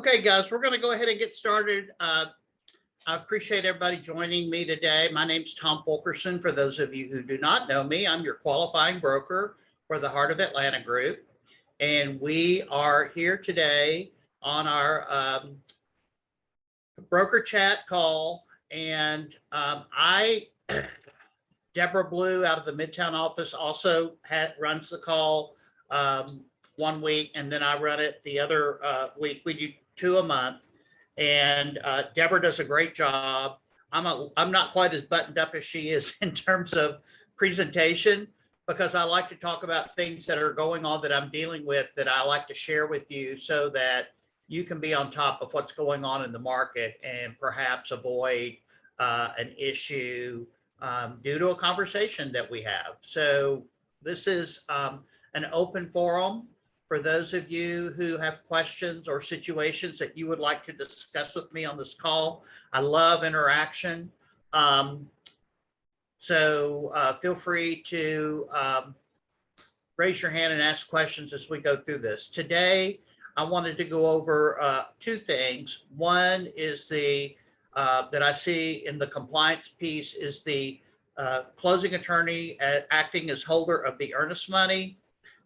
Okay, guys, we're going to go ahead and get started. I appreciate everybody joining me today. My name's Tom Fulkerson. For those of you who do not know me, I'm your qualifying broker for the Heart of Atlanta Group. And we are here today on our broker chat call. And Deborah Blue out of the Midtown office also runs the call 1 week, and then I run it the other week. We do 2 a month, and Deborah does a great job. I'm not quite as buttoned up as she is in terms of presentation, because I like to talk about things that are going on that I'm dealing with that I like to share with you so that you can be on top of what's going on in the market and perhaps avoid an issue due to a conversation that we have. So this is an open forum for those of you who have questions or situations that you would like to discuss with me on this call. I love interaction. So feel free to raise your hand and ask questions as we go through this. Today, I wanted to go over 2 things. One is the that I see in the compliance piece is the closing attorney acting as holder of the earnest money.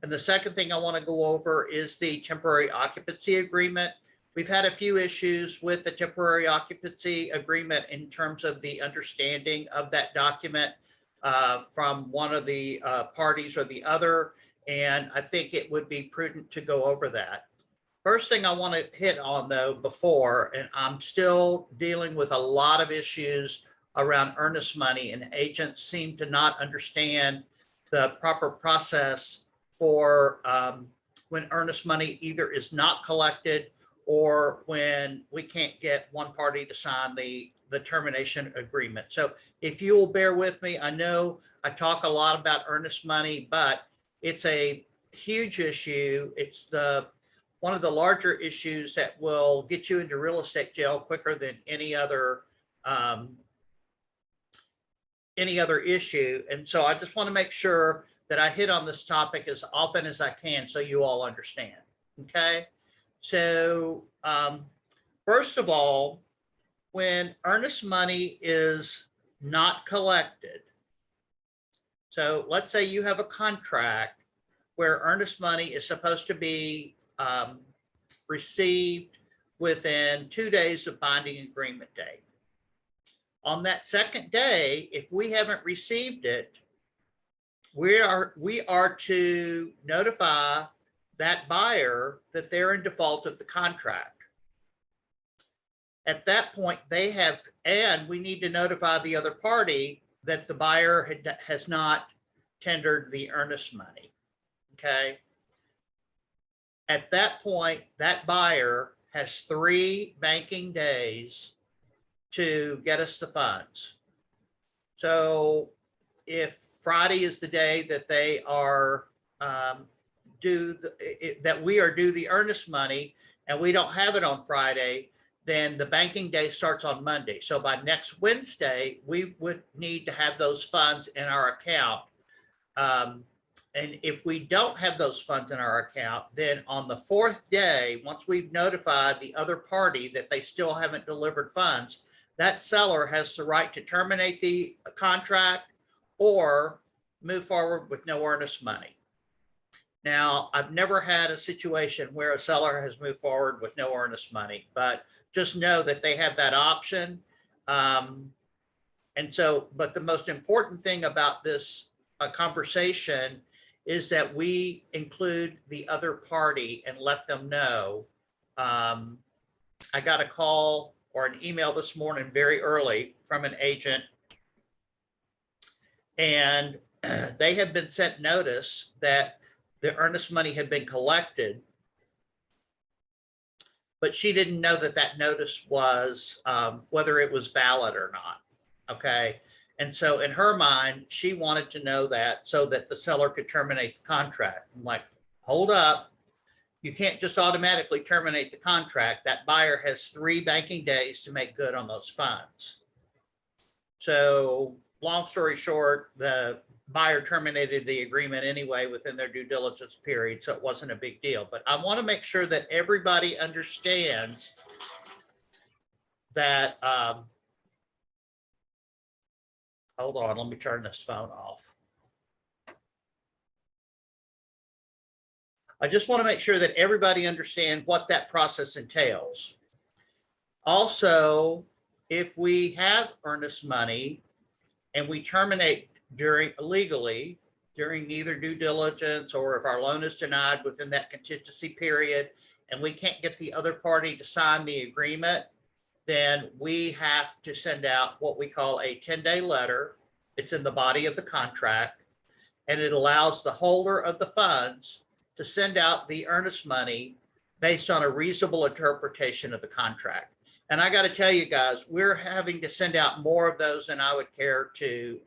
And the second thing I want to go over is the temporary occupancy agreement. We've had a few issues with the temporary occupancy agreement in terms of the understanding of that document from one of the parties or the other. And I think it would be prudent to go over that. First thing I want to hit on, though, before, and I'm still dealing with a lot of issues around earnest money, and agents seem to not understand the proper process for when earnest money either is not collected or when we can't get one party to sign the termination agreement. So if you will bear with me, I know I talk a lot about earnest money, but it's a huge issue. It's one of the larger issues that will get you into real estate jail quicker than any other issue. And so I just want to make sure that I hit on this topic as often as I can so you all understand. Okay. So first of all, when earnest money is not collected, so let's say you have a contract where earnest money is supposed to be received within 2 days of binding agreement date. On that second day, if we haven't received it, we are to notify that buyer that they're in default of the contract. At that point, and we need to notify the other party that the buyer has not tendered the earnest money. Okay. At that point, that buyer has 3 banking days to get us the funds. So if Friday is the day that they are that we are due the earnest money and we don't have it on Friday, then the banking day starts on Monday. So by next Wednesday, we would need to have those funds in our account. And if we don't have those funds in our account, then on the 4th day, once we've notified the other party that they still haven't delivered funds, that seller has the right to terminate the contract or move forward with no earnest money. Now, I've never had a situation where a seller has moved forward with no earnest money, but just know that they have that option. But the most important thing about this conversation is that we include the other party and let them know. I got a call or an email this morning very early from an agent, and they had been sent notice that the earnest money had been collected, but she didn't know that that notice was whether it was valid or not. Okay. And so in her mind, she wanted to know that so that the seller could terminate the contract. I'm like, hold up. You can't just automatically terminate the contract. That buyer has 3 banking days to make good on those funds. So long story short, the buyer terminated the agreement anyway within their due diligence period, so it wasn't a big deal. But I want to make sure that everybody understands that, hold on, let me turn this phone off. I just want to make sure that everybody understands what that process entails. Also, if we have earnest money and we terminate legally during either due diligence, or if our loan is denied within that contingency period and we can't get the other party to sign the agreement, then we have to send out what we call a 10-day letter. It's in the body of the contract, and it allows the holder of the funds to send out the earnest money based on a reasonable interpretation of the contract. And I got to tell you guys, we're having to send out more of those than I would care to,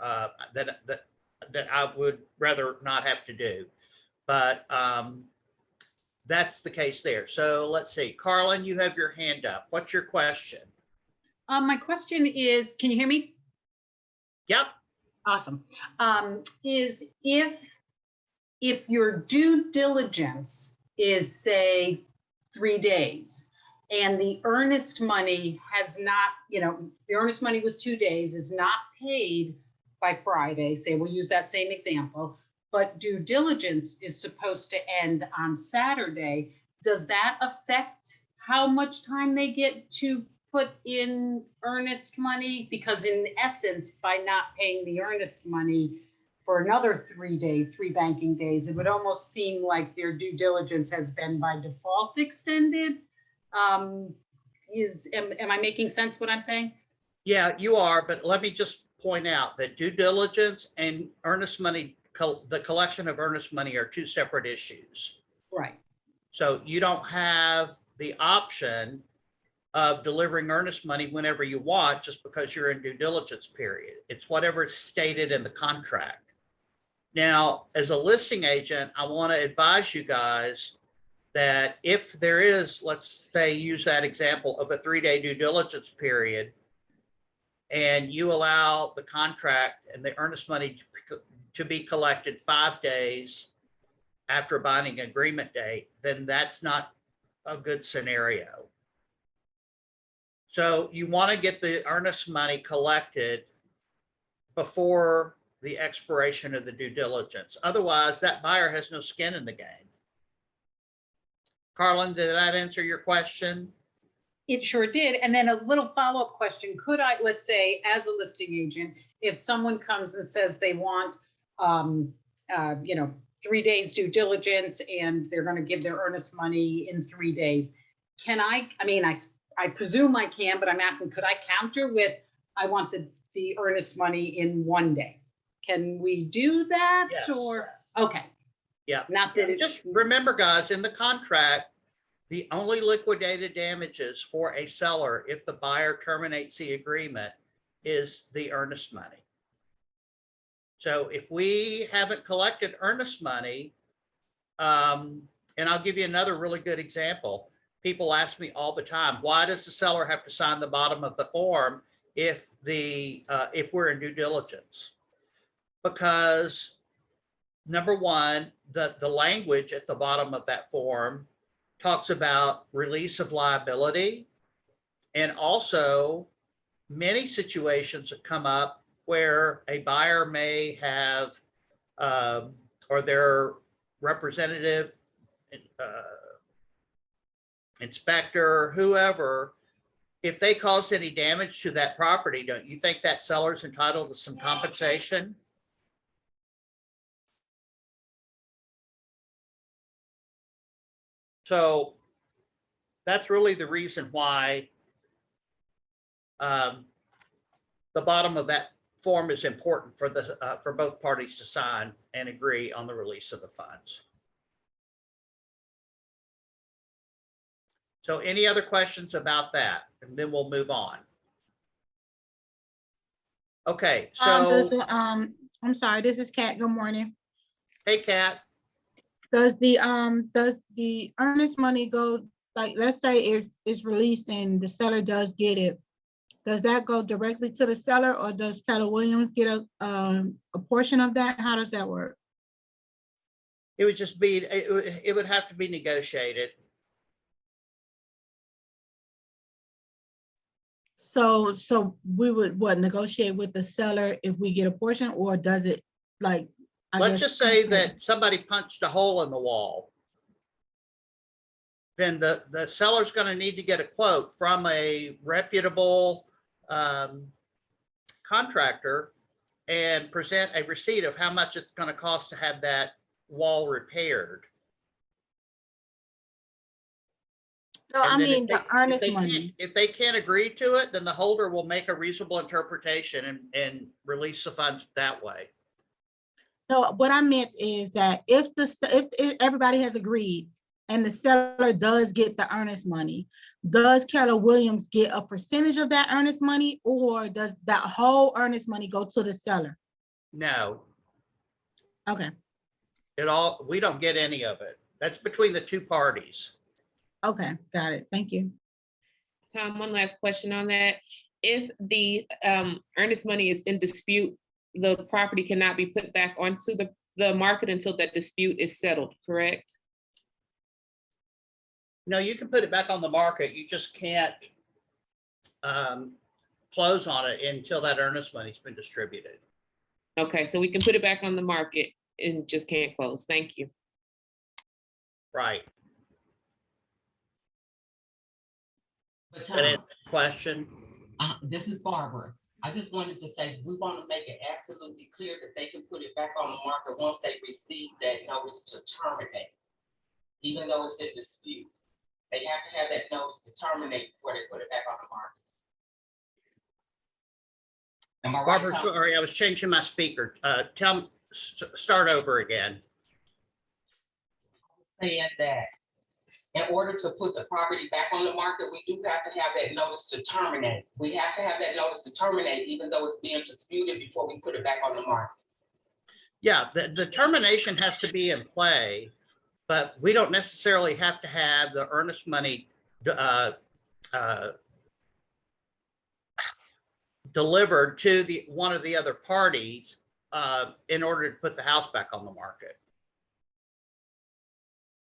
that I would rather not have to do. But that's the case there. So let's see, Carlin, you have your hand up. What's your question? My question is, can you hear me? Yep. Awesome. Is if your due diligence is, say, 3 days, and the earnest money has not, the earnest money was 2 days, is not paid by Friday, say, we'll use that same example, but due diligence is supposed to end on Saturday, does that affect how much time they get to put in earnest money? Because in essence, by not paying the earnest money for another 3 banking days, it would almost seem like their due diligence has been by default extended. Am I making sense what I'm saying? Yeah, you are, but let me just point out that due diligence and earnest money, the collection of earnest money, are two separate issues. Right. So you don't have the option of delivering earnest money whenever you want just because you're in due diligence period. It's whatever is stated in the contract. Now, as a listing agent, I want to advise you guys that if there is, let's say, use that example of a 3-day due diligence period, and you allow the contract and the earnest money to be collected 5 days after a binding agreement date, then that's not a good scenario. So you want to get the earnest money collected before the expiration of the due diligence. Otherwise, that buyer has no skin in the game. Carlin, did that answer your question? It sure did. And then a little follow-up question. Could I, let's say, as a listing agent, if someone comes and says they want, 3 days due diligence and they're going to give their earnest money in 3 days, can I presume I can, but I'm asking, could I counter with, I want the earnest money in 1 day? Can we do that? Yes. Or, okay. Yeah. Not that it, just remember, guys, in the contract, the only liquidated damages for a seller if the buyer terminates the agreement is the earnest money. So if we haven't collected earnest money, and I'll give you another really good example. People ask me all the time, why does the seller have to sign the bottom of the form if we're in due diligence? Because number one, the language at the bottom of that form talks about release of liability, and also many situations have come up where a buyer may have, or their representative, inspector, whoever, if they cause any damage to that property, don't you think that seller's entitled to some compensation? So that's really the reason why the bottom of that form is important for both parties to sign and agree on the release of the funds. So any other questions about that? And then we'll move on. Okay, so I'm sorry, this is Kat. Good morning. hey, Kat. Does the earnest money go, like, let's say it's released and the seller does get it, does that go directly to the seller, or does Keller Williams get a portion of that? How does that work? It would just be, it would have to be negotiated. So we would what, negotiate with the seller if we get a portion, or does it like? I Let's guess, just say that somebody punched a hole in the wall. Then the seller's going to need to get a quote from a reputable contractor and present a receipt of how much it's going to cost to have that wall repaired. No, I And then mean the earnest if money. if they can't agree to it, then the holder will make a reasonable interpretation and release the funds that way. No, what I meant is that if everybody has agreed and the seller does get the earnest money, does Keller Williams get a percentage of that earnest money, or does that whole earnest money go to the seller? No, Okay, we don't get any of it. That's between the two parties. okay, got it. Thank you. Tom, one last question on that. If the earnest money is in dispute, the property cannot be put back onto the market until that dispute is settled, correct? No, you can put it back on the market. You just can't close on it until that earnest money's been distributed. Okay, so we can put it back on the market and just can't close. Thank you. Right. But That answer Tom, the question. this is Barbara. I just wanted to say, we want to make it absolutely clear that they can put it back on the market once they receive that notice to terminate. Even though it's in dispute, they have to have that notice to terminate before they put it back on the market. Am I right, Barbara, Tom? sorry, I was changing my speaker. Start over again. Saying that in order to put the property back on the market, we do have to have that notice to terminate. We have to have that notice to terminate, even though it's being disputed, before we put it back on the market. Yeah, the termination has to be in play, but we don't necessarily have to have the earnest money delivered to one of the other parties in order to put the house back on the market.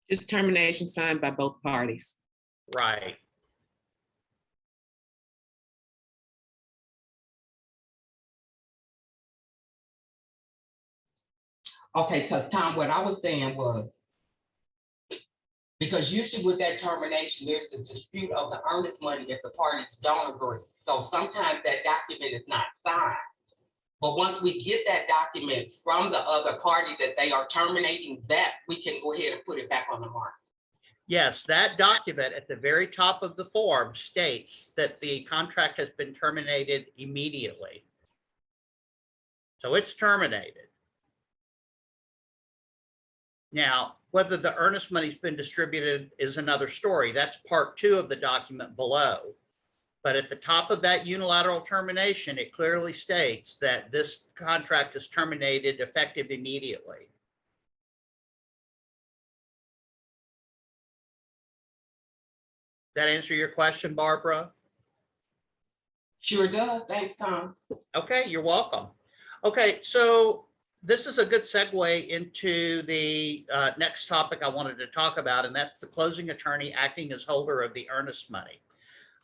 Just termination signed by both parties. Right. Okay, because Tom, what I was saying was, because usually with that termination, there's the dispute of the earnest money if the parties don't agree. So sometimes that document is not signed. But once we get that document from the other party that they are terminating, that we can go ahead and put it back on the market. Yes, that document at the very top of the form states that the contract has been terminated immediately. So it's terminated. Now, whether the earnest money's been distributed is another story. That's part 2 of the document below. But at the top of that unilateral termination, it clearly states that this contract is terminated effective immediately. That answer your question, Barbara? Sure does. Thanks, Tom. Okay, you're welcome. Okay, so this is a good segue into the next topic I wanted to talk about, and that's the closing attorney acting as holder of the earnest money.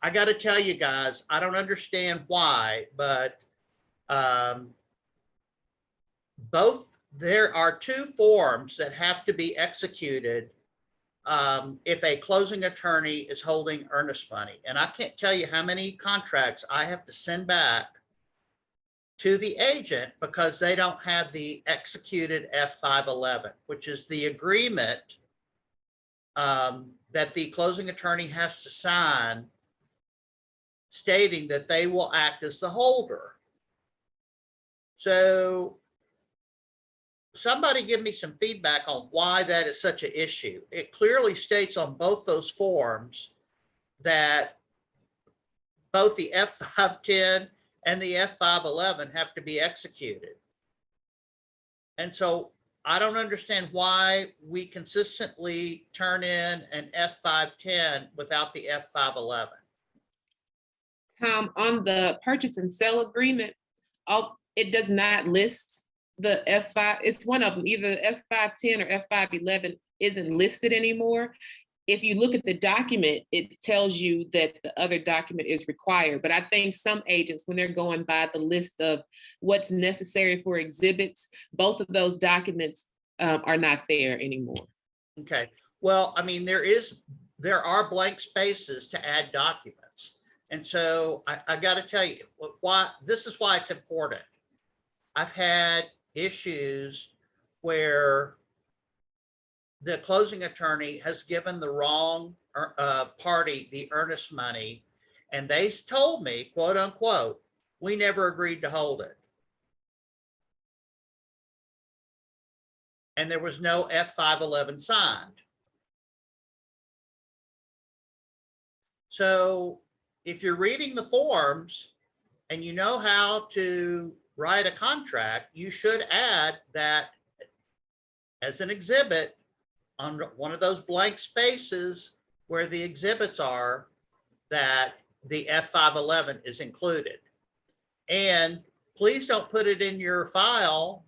I got to tell you guys, I don't understand why, but there are 2 forms that have to be executed if a closing attorney is holding earnest money. And I can't tell you how many contracts I have to send back to the agent because they don't have the executed F511, which is the agreement that the closing attorney has to sign stating that they will act as the holder. So somebody give me some feedback on why that is such an issue. It clearly states on both those forms that both the F510 and the F511 have to be executed. And so I don't understand why we consistently turn in an F510 without the F511. Tom, on the purchase and sale agreement, it does not list the F5. It's one of them, either F510 or F511 isn't listed anymore. If you look at the document, it tells you that the other document is required. But I think some agents, when they're going by the list of what's necessary for exhibits, both of those documents are not there anymore. Okay, well, I mean, there are blank spaces to add documents. And so I got to tell you this is why it's important. I've had issues where the closing attorney has given the wrong party the earnest money, and they told me, quote unquote, we never agreed to hold it. And there was no F511 signed. So if you're reading the forms and you know how to write a contract, you should add that as an exhibit on one of those blank spaces where the exhibits are, that the F511 is included. And please don't put it in your file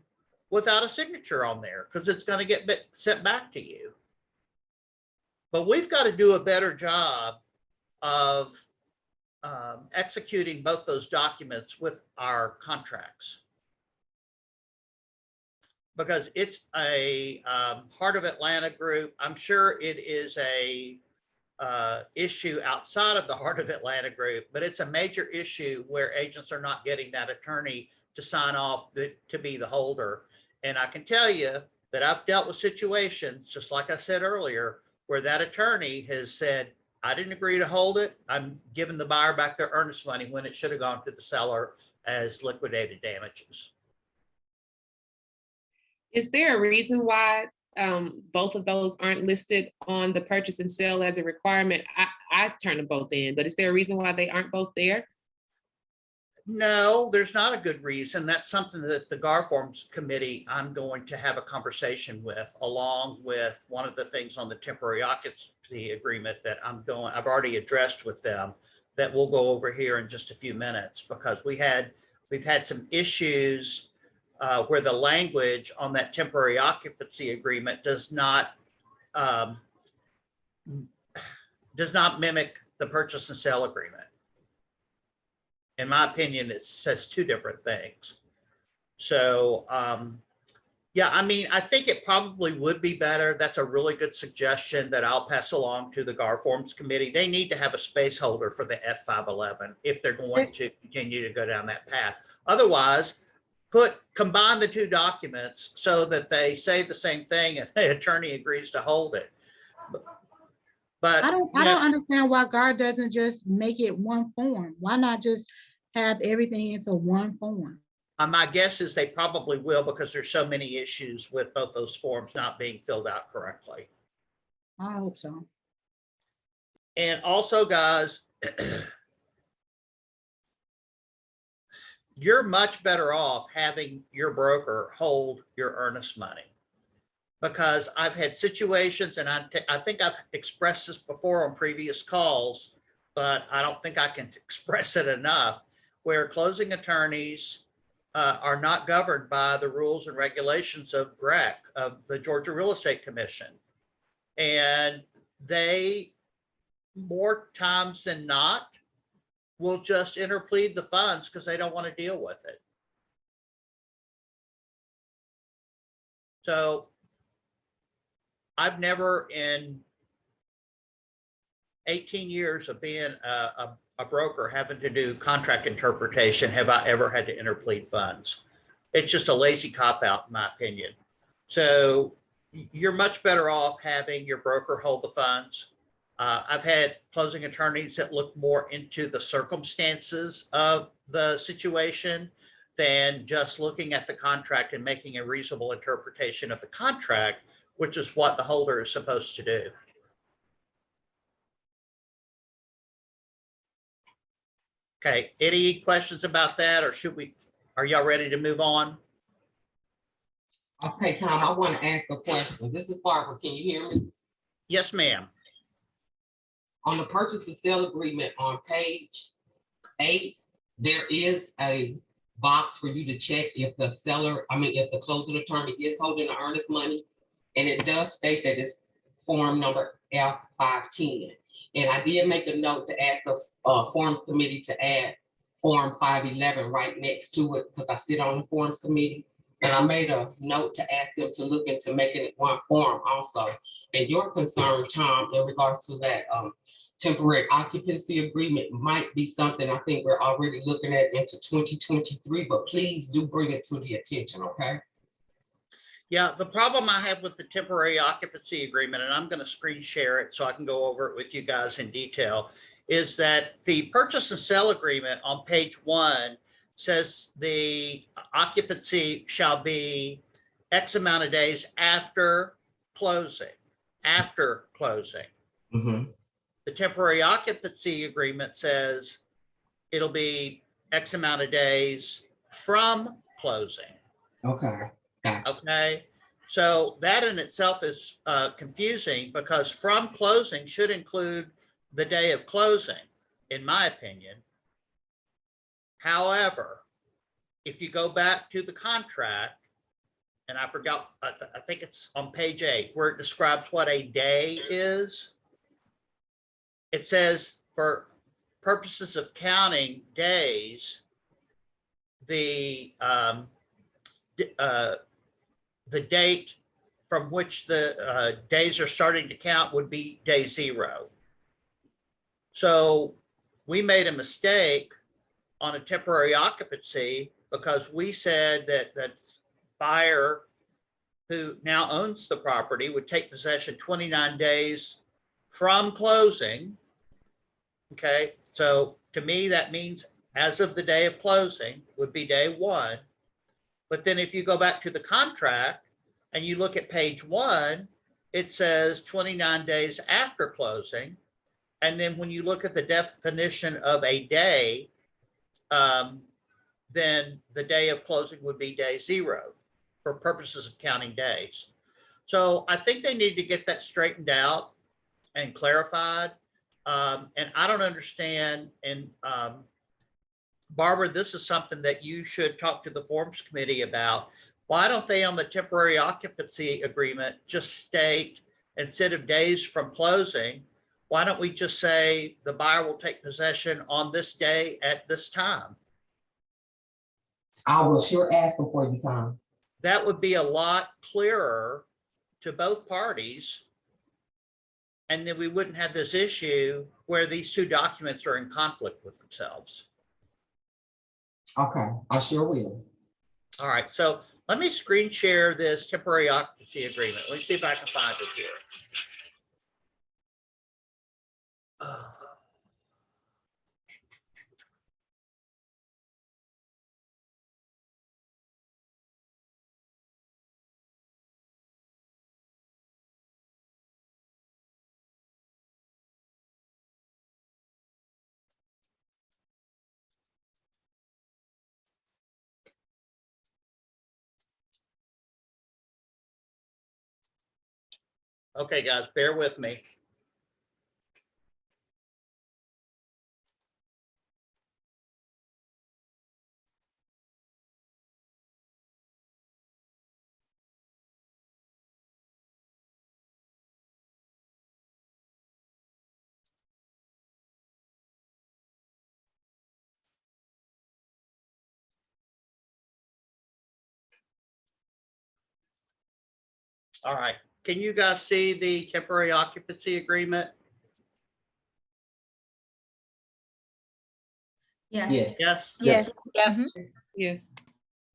without a signature on there, because it's going to get sent back to you. But we've got to do a better job of executing both those documents with our contracts, because it's a Heart of Atlanta group. I'm sure it is a issue outside of the Heart of Atlanta group, but it's a major issue where agents are not getting that attorney to sign off to be the holder. And I can tell you that I've dealt with situations, just like I said earlier, where that attorney has said, I didn't agree to hold it. I'm giving the buyer back their earnest money when it should have gone to the seller as liquidated damages. Is there a reason why both of those aren't listed on the purchase and sale as a requirement? I turn them both in, but is there a reason why they aren't both there? No, there's not a good reason. That's something that the GAR Forms Committee, I'm going to have a conversation with, along with one of the things on the temporary occupancy agreement that I've already addressed with them, that we'll go over here in just a few minutes, because we've had some issues where the language on that temporary occupancy agreement does not mimic the purchase and sale agreement. In my opinion, it says two different things. So, yeah, I mean, I think it probably would be better. That's a really good suggestion that I'll pass along to the GAR Forms Committee. They need to have a space holder for the F511 if they're going to continue to go down that path. Otherwise, combine the two documents so that they say the same thing and the attorney agrees to hold it. But I don't understand why GAR doesn't just make it one form. Why not just have everything into one form? My guess is they probably will, because there's so many issues with both those forms not being filled out correctly. I hope so. And also, guys, you're much better off having your broker hold your earnest money. Because I've had situations, and I think I've expressed this before on previous calls, but I don't think I can express it enough, where closing attorneys are not governed by the rules and regulations of GREC, of the Georgia Real Estate Commission. And they, more times than not, will just interplead the funds because they don't want to deal with it. So I've never, in 18 years of being a broker having to do contract interpretation, have I ever had to interplead funds. It's just a lazy cop-out, in my opinion. So you're much better off having your broker hold the funds. I've had closing attorneys that look more into the circumstances of the situation than just looking at the contract and making a reasonable interpretation of the contract, which is what the holder is supposed to do. Okay, any questions about that, or are y'all ready to move on? Okay, Tom, I want to ask a question. This is Barbara. Can you hear me? Yes, ma'am. On the purchase and sale agreement on page 8, there is a box for you to check if the seller, if the closing attorney is holding the earnest money. And it does state that it's form number F510. And I did make a note to ask the forms committee to add form 511 right next to it, because I sit on the forms committee. And I made a note to ask them to look into making it one form also. And your concern, Tom, in regards to that temporary occupancy agreement might be something I think we're already looking at into 2023, but please do bring it to the attention, okay? Yeah, the problem I have with the temporary occupancy agreement, and I'm going to screen share it so I can go over it with you guys in detail, is that the purchase and sale agreement on page 1 says the occupancy shall be X amount of days after closing, Mm-hmm. The temporary occupancy agreement says it'll be X amount of days from closing. Okay, gotcha. Okay, so that in itself is confusing, because from closing should include the day of closing, in my opinion. However, if you go back to the contract, and I forgot, I think it's on page 8, where it describes what a day is. It says for purposes of counting days, the date from which the days are starting to count would be day 0. So we made a mistake on a temporary occupancy because we said that that buyer who now owns the property would take possession 29 days from closing. Okay, so to me, that means as of the day of closing would be day 1. But then if you go back to the contract and you look at page 1, it says 29 days after closing. And then when you look at the definition of a day, then the day of closing would be day 0 for purposes of counting days. So I think they need to get that straightened out and clarified. And I don't understand. And Barbara, this is something that you should talk to the forms committee about. Why don't they on the temporary occupancy agreement just state, instead of days from closing, why don't we just say the buyer will take possession on this day at this time? I will sure ask them for you, Tom. That would be a lot clearer to both parties. And then we wouldn't have this issue where these two documents are in conflict with themselves. Okay, I sure will. All right, so let me screen share this temporary occupancy agreement. Let me see if I can find it here. Okay, guys, bear with me. All right, can you guys see the temporary occupancy agreement? Yes. Yes? Yes. Yes. Yes.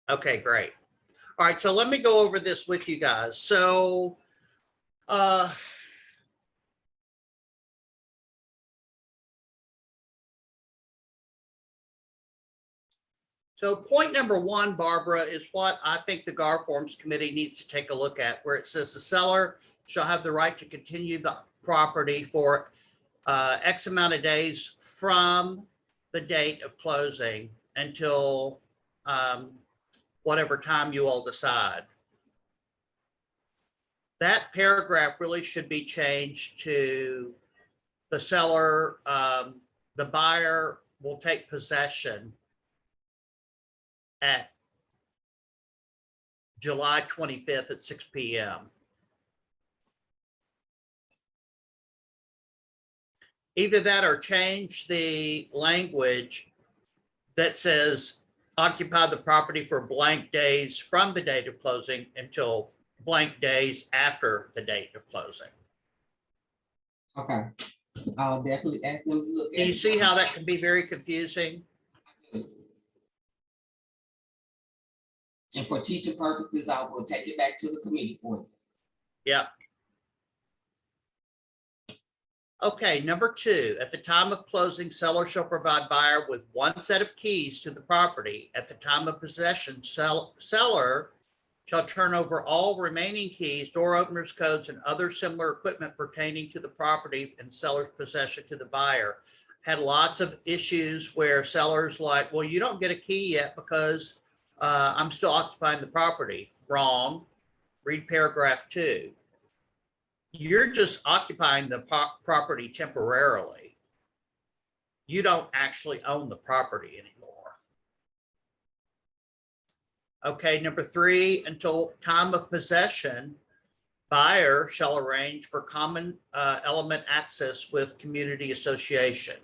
Okay, great. All right, so let me go over this with you guys. So so point number 1, Barbara, is what I think the GAR Forms Committee needs to take a look at, where it says the seller shall have the right to continue the property for X amount of days from the date of closing until whatever time you all decide. That paragraph really should be changed to the seller, the buyer will take possession at July 25th at 6 p.m. Either that or change the language that says occupy the property for blank days from the date of closing until blank days after the date of closing. Okay, I'll definitely ask them to look at it. Do you see how that can be very confusing? And for teaching purposes, I will take it back to the committee for you. Yeah. Okay, number 2, at the time of closing, seller shall provide buyer with one set of keys to the property. At the time of possession, seller shall turn over all remaining keys, door openers, codes, and other similar equipment pertaining to the property in seller's possession to the buyer. Had lots of issues where sellers like, well, you don't get a key yet because I'm still occupying the property. Wrong. Read paragraph 2. You're just occupying the property temporarily. You don't actually own the property anymore. Okay, number 3, until time of possession, buyer shall arrange for common element access with community association.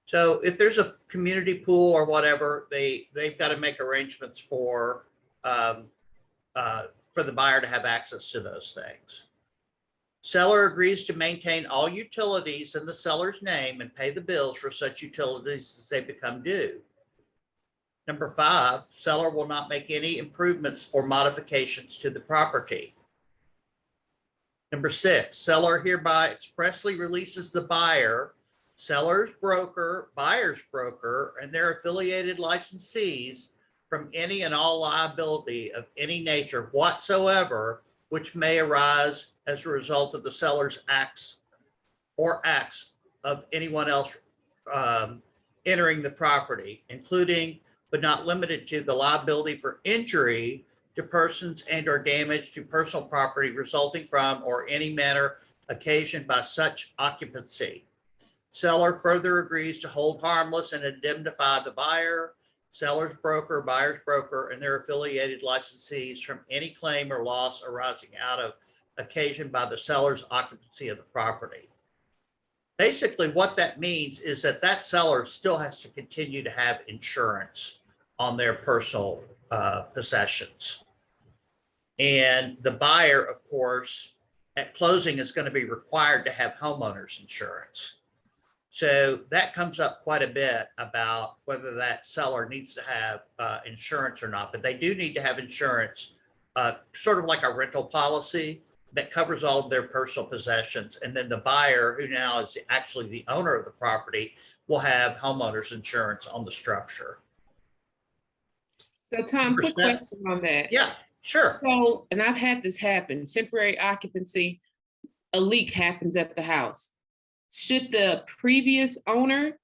So if there's a community pool or whatever, they've got to make arrangements for the buyer to have access to those things. Seller agrees to maintain all utilities in the seller's name and pay the bills for such utilities as they become due. Number 5, seller will not make any improvements or modifications to the property. Number 6, seller hereby expressly releases the buyer, seller's broker, buyer's broker, and their affiliated licensees from any and all liability of any nature whatsoever which may arise as a result of the seller's acts or acts of anyone else entering the property, including but not limited to the liability for injury to persons and or damage to personal property resulting from or any manner occasioned by such occupancy. Seller further agrees to hold harmless and indemnify the buyer, seller's broker, buyer's broker, and their affiliated licensees from any claim or loss arising out of occasioned by the seller's occupancy of the property. Basically, what that means is that that seller still has to continue to have insurance on their personal possessions. And the buyer, of course, at closing is going to be required to have homeowners insurance. So that comes up quite a bit about whether that seller needs to have insurance or not, but they do need to have insurance, sort of like a rental policy that covers all of their personal possessions. And then the buyer, who now is actually the owner of the property, will have homeowners insurance on the structure. So Tom, quick question on that. Yeah, sure. So, and I've had this happen, temporary occupancy, a leak happens at the house. Should the previous owner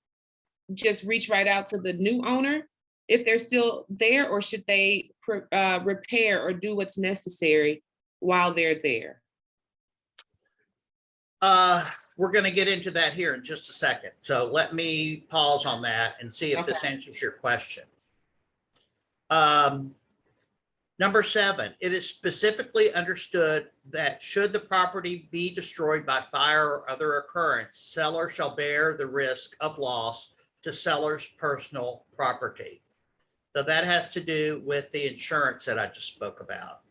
just reach right out to the new owner if they're still there, or should they repair or do what's necessary while they're there? We're going to get into that here in just a second. So let me pause on that and see if this answers your question. Number 7, it is specifically understood that should the property be destroyed by fire or other occurrence, seller shall bear the risk of loss to seller's personal property. So that has to do with the insurance that I just spoke about.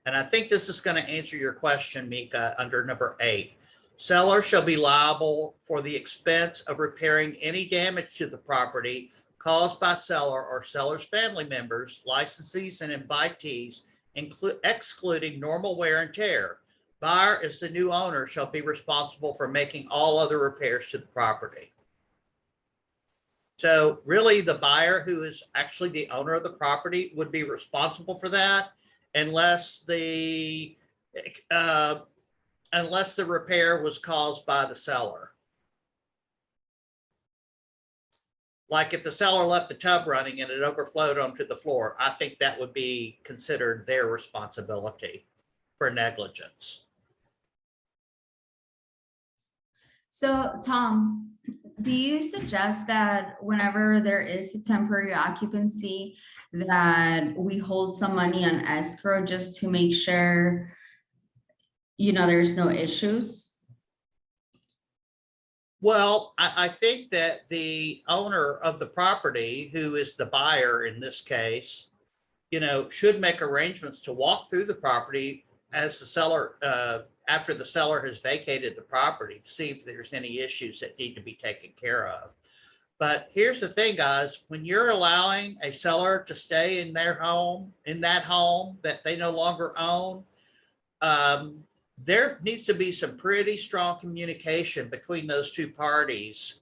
And I think this is going to answer your question, Mika, under number 8. Seller shall be liable for the expense of repairing any damage to the property caused by seller or seller's family members, licensees, and invitees, excluding normal wear and tear. Buyer, as the new owner, shall be responsible for making all other repairs to the property. So really, the buyer, who is actually the owner of the property, would be responsible for that unless the repair was caused by the seller. Like if the seller left the tub running and it overflowed onto the floor, I think that would be considered their responsibility for negligence. So Tom, do you suggest that whenever there is a temporary occupancy, that we hold some money on escrow just to make sure, there's no issues? Well, I think that the owner of the property, who is the buyer in this case, should make arrangements to walk through the property as the seller, after the seller has vacated the property, to see if there's any issues that need to be taken care of. But here's the thing, guys, when you're allowing a seller to stay in their home, in that home that they no longer own, there needs to be some pretty strong communication between those two parties.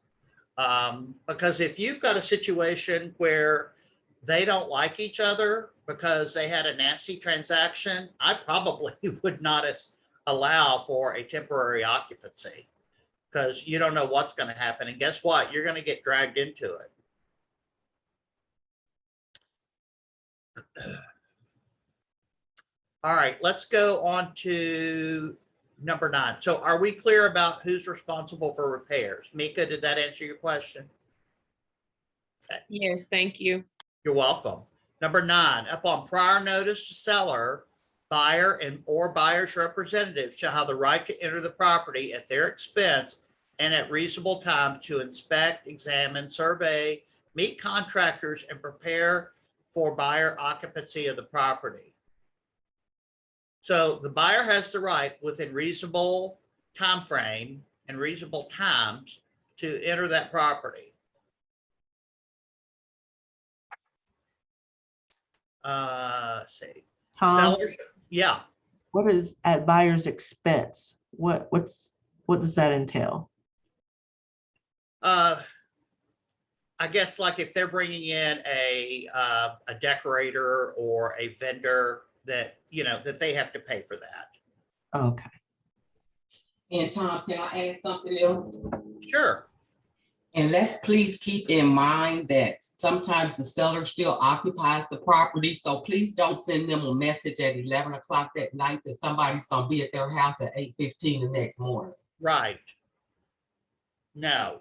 Because if you've got a situation where they don't like each other because they had a nasty transaction, I probably would not allow for a temporary occupancy, because you don't know what's going to happen. And guess what? You're going to get dragged into it. All right, let's go on to number 9. So are we clear about who's responsible for repairs? Mika, did that answer your question? Yes, thank you. You're welcome. Number 9, upon prior notice to seller, buyer and or buyer's representative shall have the right to enter the property at their expense and at reasonable time to inspect, examine, survey, meet contractors, and prepare for buyer occupancy of the property. So the buyer has the right within reasonable time frame and reasonable times to enter that property. Let's see. Tom, Sellers, yeah. what is at buyer's expense? What does that entail? I guess like if they're bringing in a decorator or a vendor that, that they have to pay for that. Okay. And Tom, can I add something else? Sure. And let's please keep in mind that sometimes the seller still occupies the property. So please don't send them a message at 11 o'clock that night that somebody's gonna be at their house at 8:15 the next morning. Right. No,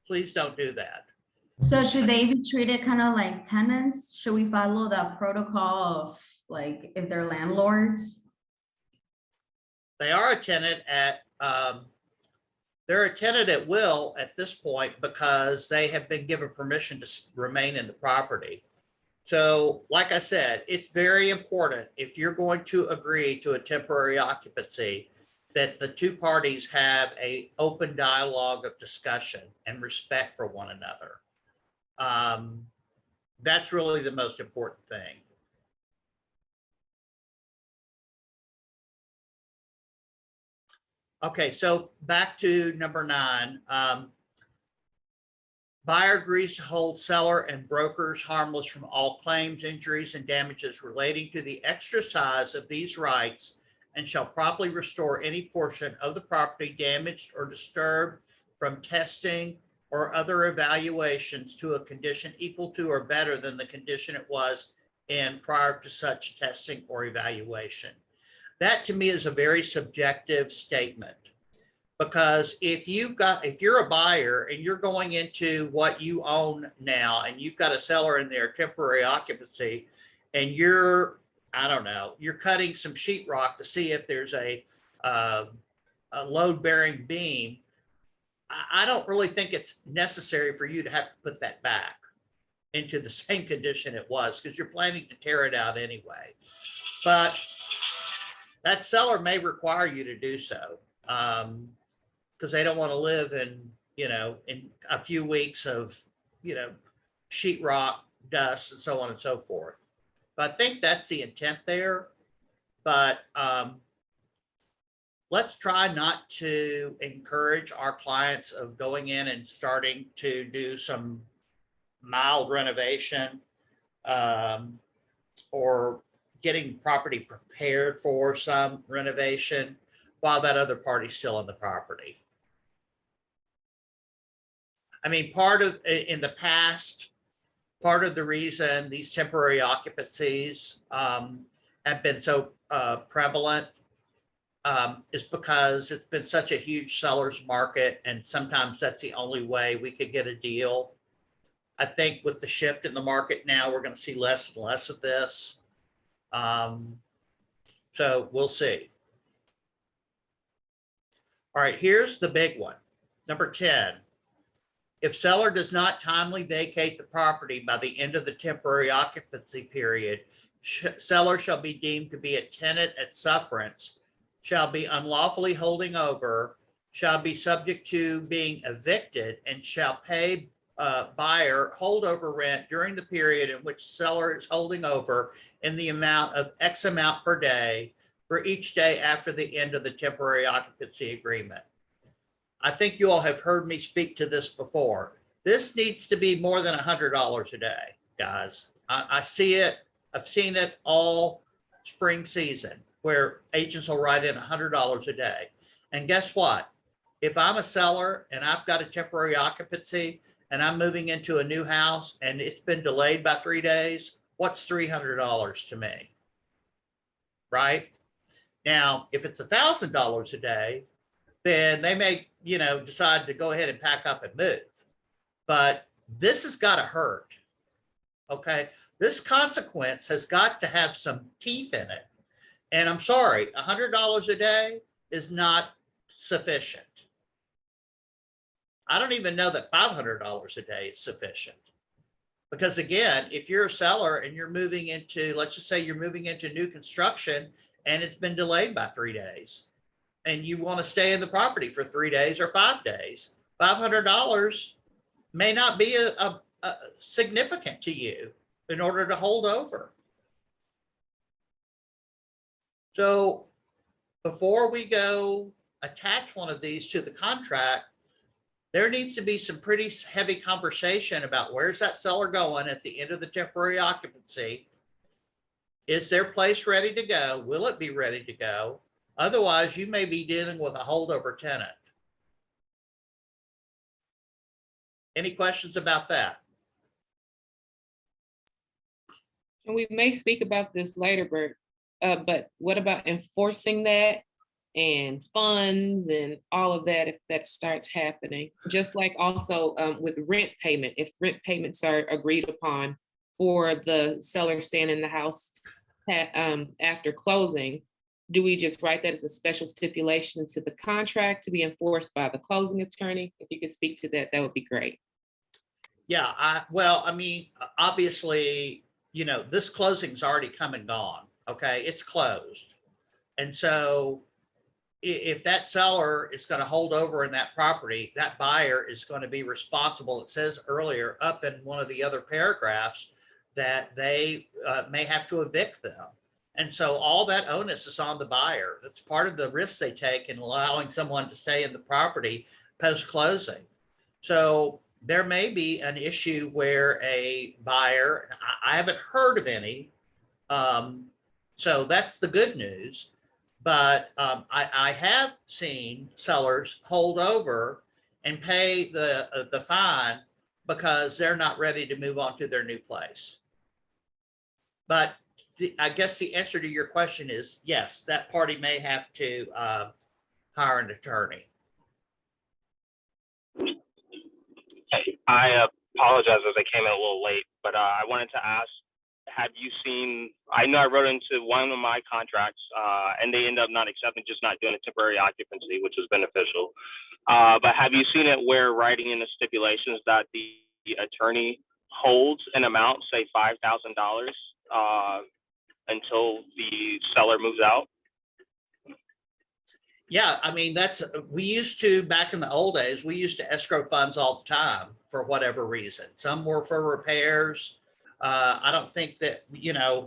please don't do that. So should they be treated kind of like tenants? Should we follow the protocol of like if they're landlords? They are a tenant at, they're a tenant at will at this point because they have been given permission to remain in the property. So like I said, it's very important if you're going to agree to a temporary occupancy that the two parties have an open dialogue of discussion and respect for one another. That's really the most important thing. Okay, so back to number 9. Buyer agrees to hold seller and brokers harmless from all claims, injuries, and damages relating to the exercise of these rights and shall promptly restore any portion of the property damaged or disturbed from testing or other evaluations to a condition equal to or better than the condition it was in prior to such testing or evaluation. That to me is a very subjective statement, because if you're a buyer and you're going into what you own now and you've got a seller in there, temporary occupancy, and you're cutting some sheetrock to see if there's a load-bearing beam, I don't really think it's necessary for you to have to put that back into the same condition it was, because you're planning to tear it out anyway. But that seller may require you to do so, because they don't want to live in a few weeks of, sheetrock, dust, and so on and so forth. But I think that's the intent there. But let's try not to encourage our clients of going in and starting to do some mild renovation or getting property prepared for some renovation while that other party's still in the property. I mean, in the past, part of the reason these temporary occupancies have been so prevalent is because it's been such a huge seller's market, and sometimes that's the only way we could get a deal. I think with the shift in the market now, we're going to see less and less of this. So we'll see. All right, here's the big one. Number 10. If seller does not timely vacate the property by the end of the temporary occupancy period, seller shall be deemed to be a tenant at sufferance, shall be unlawfully holding over, shall be subject to being evicted, and shall pay buyer holdover rent during the period in which seller is holding over in the amount of X amount per day for each day after the end of the temporary occupancy agreement. I think you all have heard me speak to this before. This needs to be more than $100 a day, guys. I see it. I've seen it all spring season where agents will write in $100 a day. And guess what? If I'm a seller and I've got a temporary occupancy and I'm moving into a new house and it's been delayed by 3 days, what's $300 to me? Right? Now, if it's $1,000 a day, then they may, decide to go ahead and pack up and move. But this has got to hurt. Okay. This consequence has got to have some teeth in it. And I'm sorry, $100 a day is not sufficient. I don't even know that $500 a day is sufficient. Because again, if you're a seller and you're moving into, let's just say you're moving into new construction and it's been delayed by 3 days, and you want to stay in the property for 3 days or 5 days, $500 may not be a significant to you in order to hold over. So before we go attach one of these to the contract, there needs to be some pretty heavy conversation about where's that seller going at the end of the temporary occupancy. Is their place ready to go? Will it be ready to go? Otherwise, you may be dealing with a holdover tenant. Any questions about that? And we may speak about this later, Bert, but what about enforcing that and funds and all of that if that starts happening? Just like also with rent payment, if rent payments are agreed upon for the seller staying in the house after closing, do we just write that as a special stipulation into the contract to be enforced by the closing attorney? If you could speak to that, that would be great. Yeah, obviously, this closing's already come and gone. Okay, it's closed. And so if that seller is going to hold over in that property, that buyer is going to be responsible. It says earlier up in one of the other paragraphs that they may have to evict them. And so all that onus is on the buyer. That's part of the risk they take in allowing someone to stay in the property post-closing. So there may be an issue where a buyer, I haven't heard of any, so that's the good news. But I have seen sellers hold over and pay the fine because they're not ready to move on to their new place. But I guess the answer to your question is yes, that party may have to hire an attorney. I apologize as I came in a little late, but I wanted to ask, have you seen, I know I wrote into one of my contracts and they end up not accepting, just not doing a temporary occupancy, which was beneficial. But have you seen it where writing in the stipulations that the attorney holds an amount, say $5,000 until the seller moves out? Yeah, I mean, we used to, back in the old days, we used to escrow funds all the time for whatever reason. Some were for repairs. I don't think that,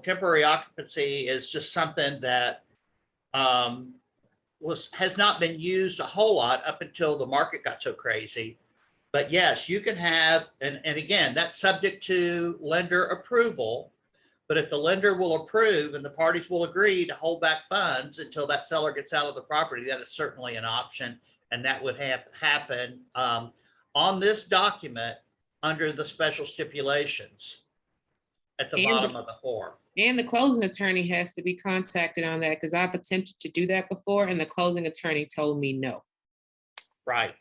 temporary occupancy is just something that has not been used a whole lot up until the market got so crazy. But yes, you can have, and again, that's subject to lender approval. But if the lender will approve and the parties will agree to hold back funds until that seller gets out of the property, that is certainly an option. And that would happen on this document under the special stipulations at the bottom of the form. And the closing attorney has to be contacted on that, because I've attempted to do that before and the closing attorney told me no. Right.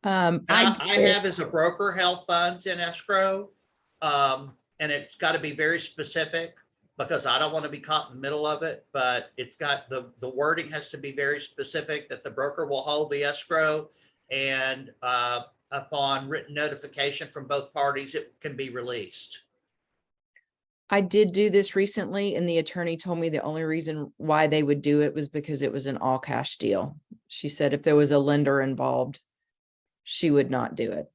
I I have as a broker held funds in escrow. And it's got to be very specific because I don't want to be caught in the middle of it, but it's got the wording has to be very specific that the broker will hold the escrow, and upon written notification from both parties, it can be released. I did do this recently, and the attorney told me the only reason why they would do it was because it was an all cash deal. She said if there was a lender involved, she would not do it.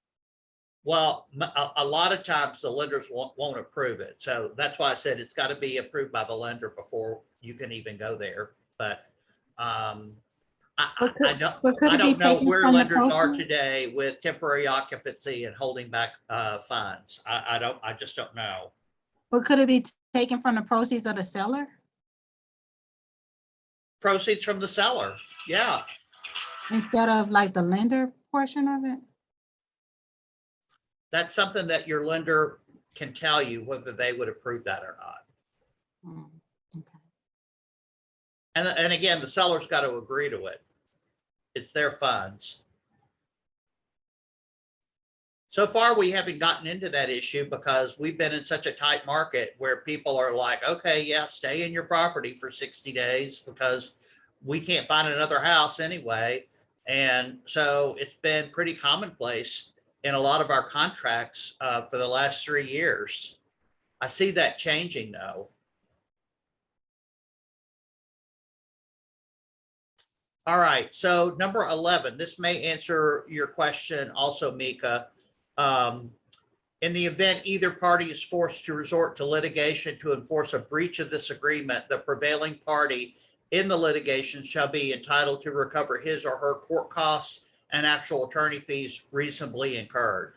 Well, a lot of times the lenders won't approve it. So that's why I said it's got to be approved by the lender before you can even go there. But I don't know where lenders are today with temporary occupancy and holding back funds. I just don't know. But could it be taken from the proceeds of the seller? Proceeds from the seller, yeah. Instead of like the lender portion of it? That's something that your lender can tell you whether they would approve that or not. Okay. And again, the seller's got to agree to it. It's their funds. So far, we haven't gotten into that issue because we've been in such a tight market where people are like, okay, yeah, stay in your property for 60 days because we can't find another house anyway. And so it's been pretty commonplace in a lot of our contracts for the last 3 years. I see that changing though. All right, so number 11, this may answer your question also, Mika. In the event either party is forced to resort to litigation to enforce a breach of this agreement, the prevailing party in the litigation shall be entitled to recover his or her court costs and actual attorney fees reasonably incurred.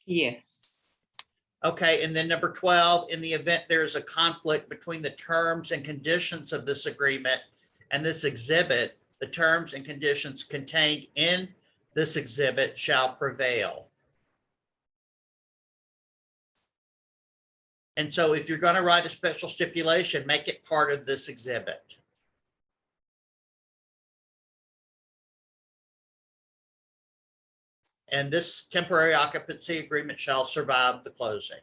Yes. Okay, and then number 12, in the event there is a conflict between the terms and conditions of this agreement and this exhibit, the terms and conditions contained in this exhibit shall prevail. And so if you're going to write a special stipulation, make it part of this exhibit. And this temporary occupancy agreement shall survive the closing.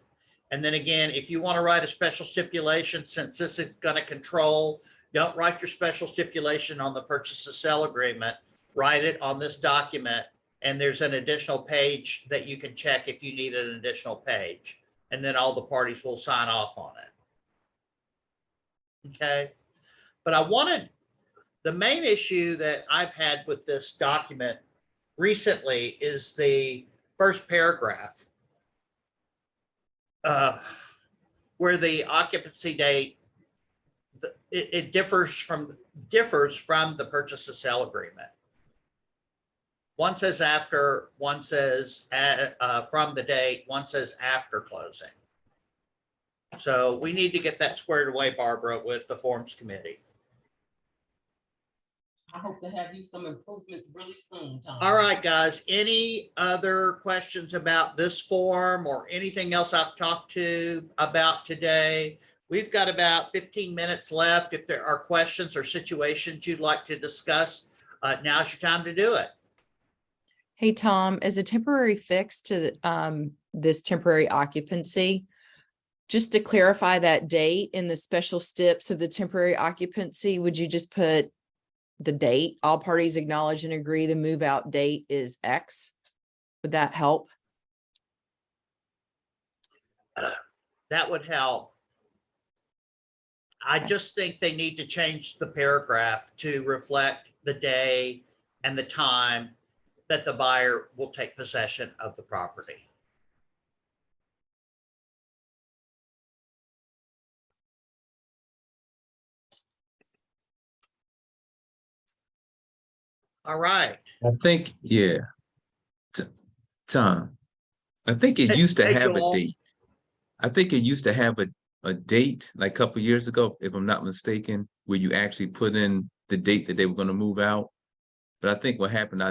And then again, if you want to write a special stipulation, since this is going to control, don't write your special stipulation on the purchase and sale agreement, write it on this document. And there's an additional page that you can check if you need an additional page. And then all the parties will sign off on it. Okay. But the main issue that I've had with this document recently is the first paragraph, where the occupancy date, it differs from the purchase and sale agreement. One says after, one says from the date, one says after closing. So we need to get that squared away, Barbara, with the forms committee. I hope to have you some improvements really soon, Tom. All right, guys, any other questions about this form or anything else I've talked to about today? We've got about 15 minutes left. If there are questions or situations you'd like to discuss, now's your time to do it. Hey, Tom, as a temporary fix to this temporary occupancy, just to clarify that date in the special steps of the temporary occupancy, would you just put the date? All parties acknowledge and agree the move out date is X. Would that help? That would help. I just think they need to change the paragraph to reflect the day and the time that the buyer will take possession of the property. All right. I think, yeah. Tom, I think it used to Hey, have a Joel. date. I think it used to have a date, like a couple years ago, if I'm not mistaken, where you actually put in the date that they were going to move out. But I think what happened,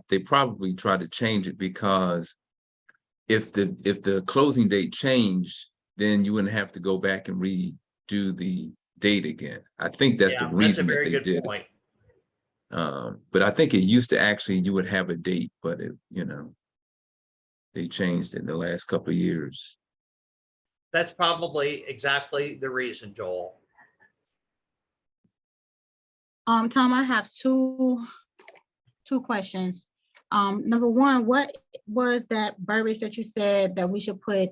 they probably tried to change it because if the closing date changed, then you wouldn't have to go back and redo the date again. I think that's the Yeah, that's a reason that very they good did it. point. But I think it used to actually, you would have a date, but they changed it in the last couple of years. That's probably exactly the reason, Joel. Tom, I have two questions. Number one, what was that verbiage that you said that we should put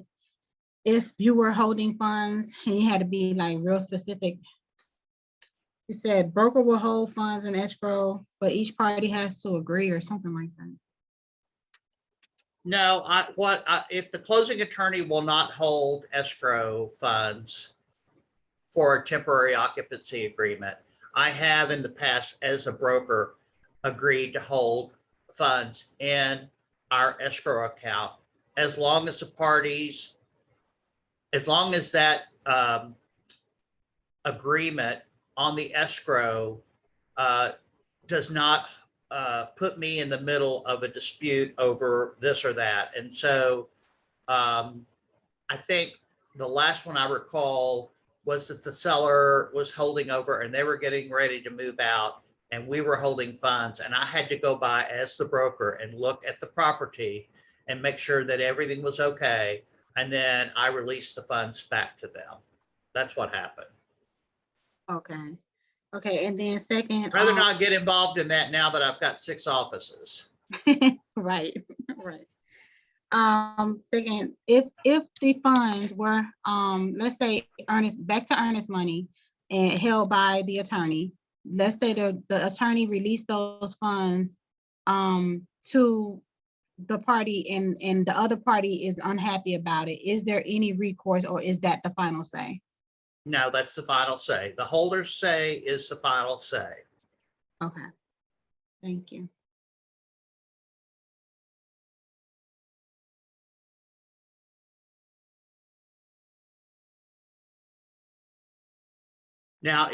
if you were holding funds, and you had to be like real specific? You said broker will hold funds in escrow, but each party has to agree or something like that. No, if the closing attorney will not hold escrow funds for a temporary occupancy agreement, I have in the past as a broker agreed to hold funds in our escrow account as long as the parties, as long as that agreement on the escrow does not put me in the middle of a dispute over this or that. And so I think the last one I recall was that the seller was holding over and they were getting ready to move out and we were holding funds, and I had to go by as the broker and look at the property and make sure that everything was okay. And then I released the funds back to them. That's what happened. Okay. Okay, and then second. Rather not get involved in that now that I've got 6 offices. Right, right. Second, if the funds were, let's say Earnest, back to Earnest money and held by the attorney, let's say the attorney released those funds to the party and the other party is unhappy about it, is there any recourse or is that the final say? No, that's the final say. The holder's say is the final say. Okay, thank you. Now,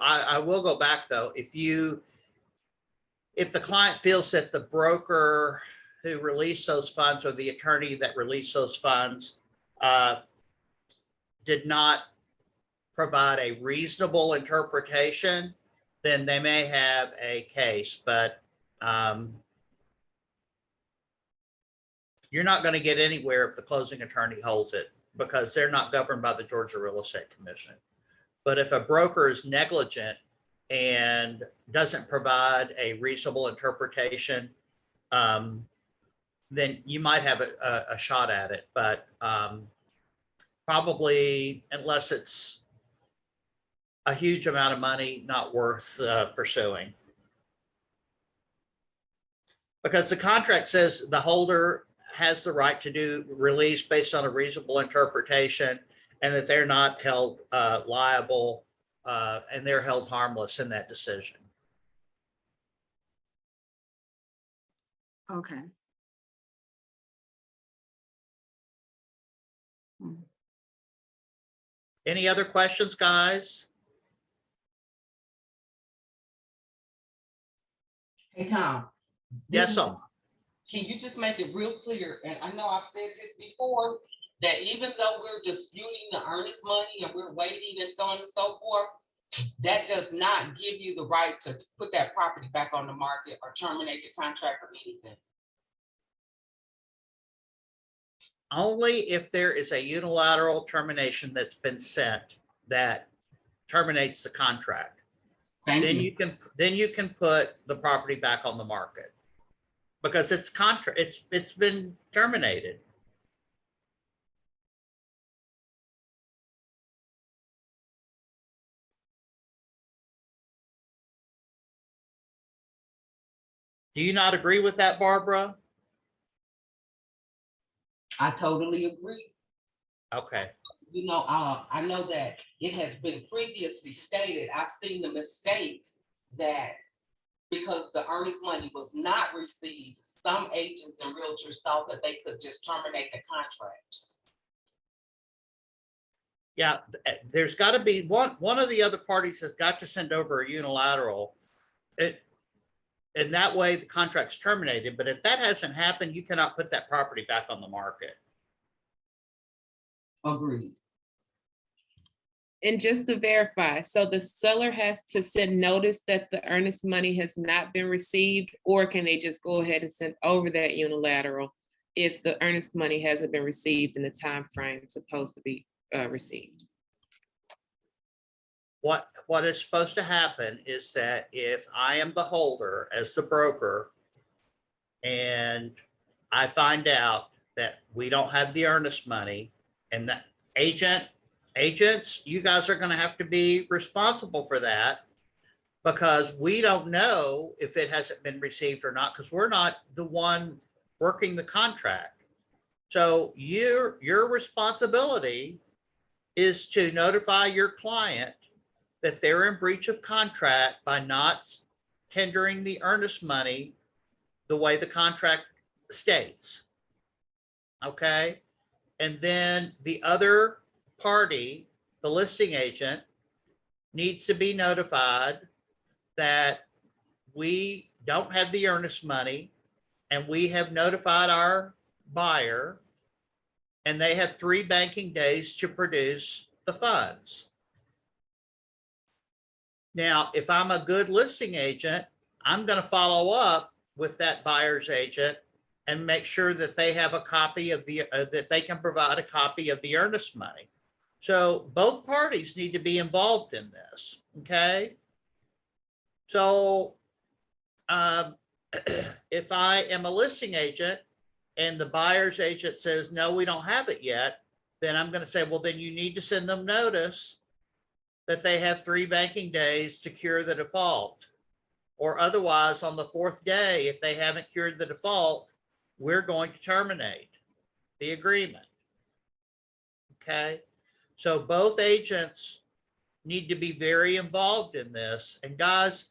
I will go back though, if the client feels that the broker who released those funds or the attorney that released those funds did not provide a reasonable interpretation, then they may have a case, but you're not going to get anywhere if the closing attorney holds it because they're not governed by the Georgia Real Estate Commission. But if a broker is negligent and doesn't provide a reasonable interpretation, then you might have a shot at it. But probably, unless it's a huge amount of money, not worth pursuing. Because the contract says the holder has the right to do release based on a reasonable interpretation, and that they're not held liable and they're held harmless in that decision. Okay. Any other questions, guys? Hey, Tom. Yes, sir. Can you just make it real clear, and I know I've said this before, that even though we're disputing the earnest money and we're waiting and so on and so forth, that does not give you the right to put that property back on the market or terminate the contract or anything? Only if there is a unilateral termination that's been sent that terminates the contract. Thank Then you. you can put the property back on the market because it's been terminated. Do you not agree with that, Barbara? I totally agree. Okay. You know, I know that it has been previously stated, I've seen the mistakes that because the earnest money was not received, some agents and realtors thought that they could just terminate the contract. Yeah, there's got to be one of the other parties has got to send over a unilateral. And that way the contract's terminated. But if that hasn't happened, you cannot put that property back on the market. Agreed. And just to verify, so the seller has to send notice that the earnest money has not been received, or can they just go ahead and send over that unilateral if the earnest money hasn't been received in the time frame supposed to be received? What is supposed to happen is that if I am the holder as the broker and I find out that we don't have the earnest money and the agents, you guys are going to have to be responsible for that, because we don't know if it hasn't been received or not, because we're not the one working the contract. So your responsibility is to notify your client that they're in breach of contract by not tendering the earnest money the way the contract states. Okay? And then the other party, the listing agent, needs to be notified that we don't have the earnest money and we have notified our buyer, and they have 3 banking days to produce the funds. Now, if I'm a good listing agent, I'm going to follow up with that buyer's agent and make sure that they have a copy of the, that they can provide a copy of the earnest money. So both parties need to be involved in this, okay? So if I am a listing agent and the buyer's agent says, no, we don't have it yet, then I'm going to say, well, then you need to send them notice that they have 3 banking days to cure the default. Or otherwise, on the 4th day, if they haven't cured the default, we're going to terminate the agreement. Okay? So both agents need to be very involved in this. And guys,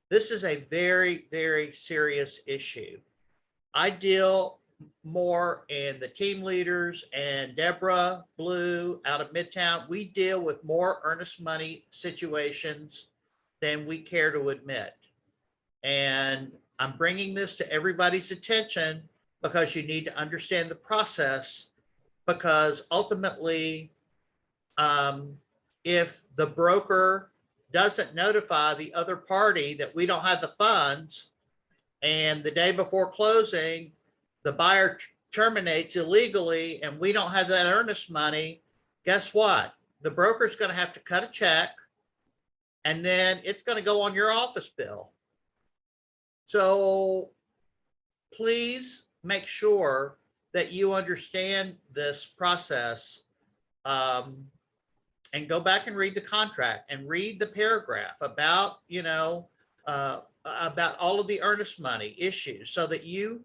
this is a very, very serious issue. I deal more in the team leaders, and Deborah Blue out of Midtown, we deal with more earnest money situations than we care to admit. And I'm bringing this to everybody's attention because you need to understand the process, because ultimately, if the broker doesn't notify the other party that we don't have the funds, and the day before closing, the buyer terminates illegally and we don't have that earnest money, guess what? The broker's going to have to cut a check, and then it's going to go on your office bill. So please make sure that you understand this process, and go back and read the contract and read the paragraph about, about all of the earnest money issues, so that you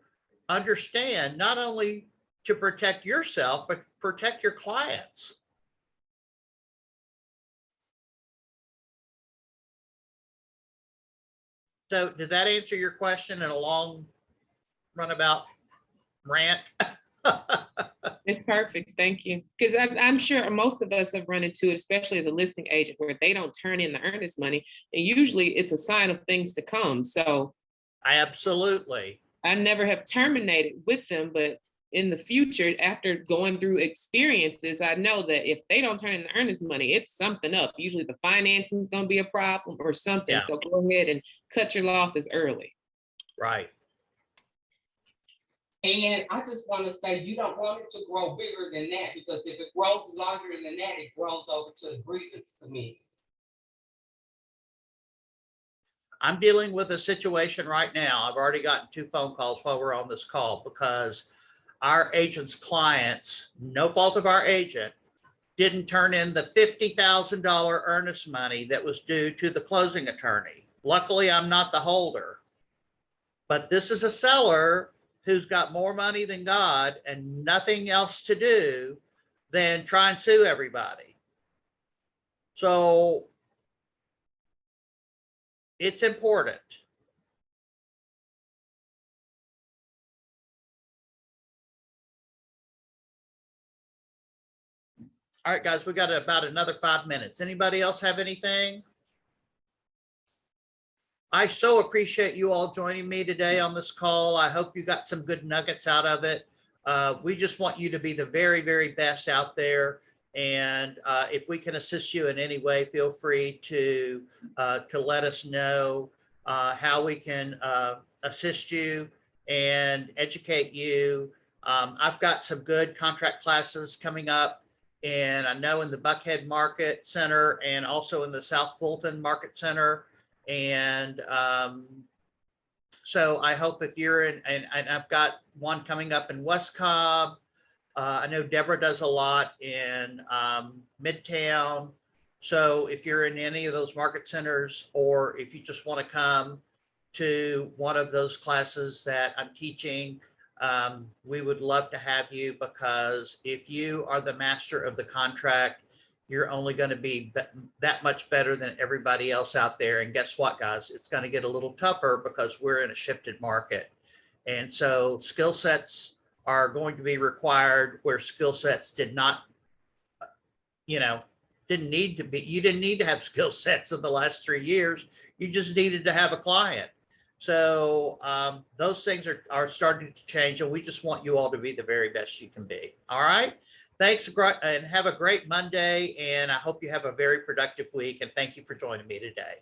understand not only to protect yourself, but protect your clients. So did that answer your question in a long runabout rant? It's perfect, thank you. Because I'm sure most of us have run into it, especially as a listing agent, where they don't turn in the earnest money, and usually it's a sign of things to come. So Absolutely. I never have terminated with them, but in the future, after going through experiences, I know that if they don't turn in the earnest money, it's something up. Usually the financing is going to be a problem or something. Yeah. So go ahead and cut your losses early. Right. And I just want to say, you don't want it to grow bigger than that, because if it grows larger than that, it grows over to the grievance committee. I'm dealing with a situation right now. I've already gotten 2 phone calls while we're on this call, because our agent's clients, no fault of our agent, didn't turn in the $50,000 earnest money that was due to the closing attorney. Luckily, I'm not the holder, but this is a seller who's got more money than God and nothing else to do than try and sue everybody. So it's important. All right, guys, we got about another 5 minutes. Anybody else have anything? I so appreciate you all joining me today on this call. I hope you got some good nuggets out of it. We just want you to be the very, very best out there. And if we can assist you in any way, feel free to let us know how we can assist you and educate you. I've got some good contract classes coming up, and I know in the Buckhead Market Center and also in the South Fulton Market Center. And so I hope if you're in, and I've got one coming up in West Cobb. I know Deborah does a lot in Midtown. So if you're in any of those market centers, or if you just want to come to one of those classes that I'm teaching, we would love to have you, because if you are the master of the contract, you're only going to be that much better than everybody else out there. And guess what, guys? It's going to get a little tougher because we're in a shifted market. And so skill sets are going to be required where skill sets did not, didn't need to be. You didn't need to have skill sets in the last 3 years. You just needed to have a client. So those things are starting to change, and we just want you all to be the very best you can be. All right. Thanks, and have a great Monday, and I hope you have a very productive week, and thank you for joining me today.